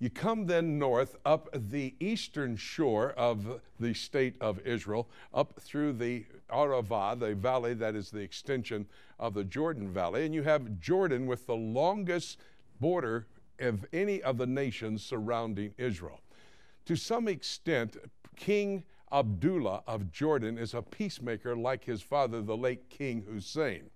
You come then north up the eastern shore of the state of Israel, up through the Arava, the valley that is the extension of the Jordan Valley, and you have Jordan with the longest border of any of the nations surrounding Israel. To some extent, King Abdullah of Jordan is a peacemaker like his father, the late King Hussein.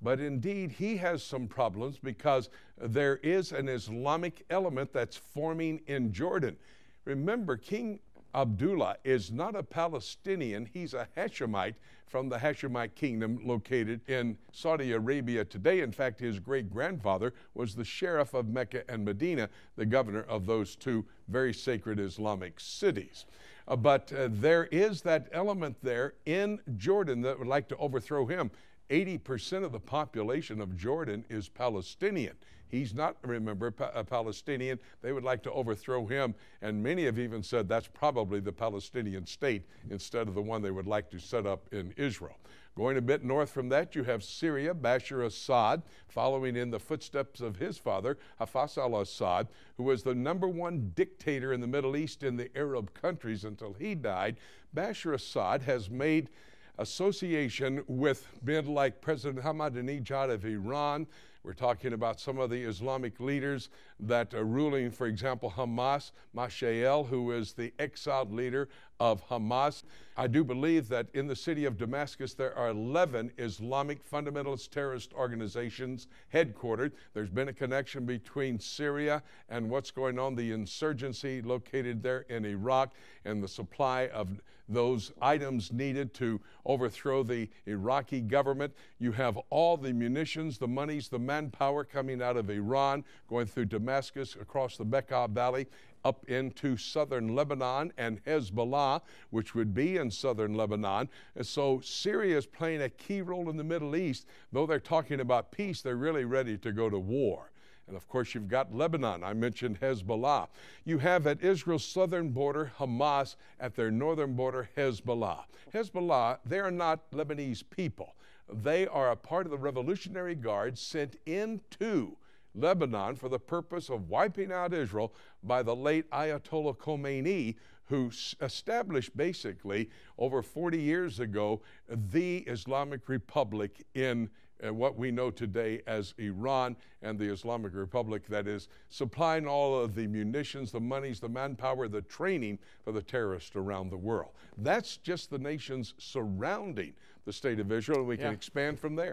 But indeed, he has some problems because there is an Islamic element that's forming in Jordan. Remember, King Abdullah is not a Palestinian. He's a Hashemite from the Hashemite kingdom located in Saudi Arabia today. In fact, his great-grandfather was the sheriff of Mecca and Medina, the governor of those two very sacred Islamic cities. But there is that element there in Jordan that would like to overthrow him. 80% of the population of Jordan is Palestinian. He's not, remember, a Palestinian. They would like to overthrow him, and many have even said that's probably the Palestinian state instead of the one they would like to set up in Israel. Going a bit north from that, you have Syria, Bashar al-Assad, following in the footsteps of his father, Hafez al-Assad, who was the #1 dictator in the Middle East in the Arab countries until he died. Bashar al-Assad has made association with men like President Ahmadinejad of Iran. We're talking about some of the Islamic leaders that are ruling, for example, Hamas, Mashael, who is the exiled leader of Hamas. I do believe that in the city of Damascus there are 11 Islamic fundamentalist terrorist organizations headquartered. There's been a connection between Syria and what's going on, the insurgency located there in Iraq, and the supply of those items needed to overthrow the Iraqi government. You have all the munitions, the monies, the manpower coming out of Iran, going through Damascus, across the Bekaa Valley, up into southern Lebanon and Hezbollah, which would be in southern Lebanon. And so Syria is playing a key role in the Middle East. Though they're talking about peace, they're really ready to go to war. And of course, you've got Lebanon. I mentioned Hezbollah. You have at Israel's southern border Hamas, at their northern border Hezbollah. Hezbollah, they are not Lebanese people. They are a part of the Revolutionary Guard sent into Lebanon for the purpose of wiping out Israel by the late Ayatollah Khomeini, who established basically over 40 years ago the Islamic Republic in what we know today as Iran, and the Islamic Republic that is supplying all of the munitions, the monies, the manpower, the training for the terrorists around the world. That's just the nations surrounding the state of Israel, and we can expand from there.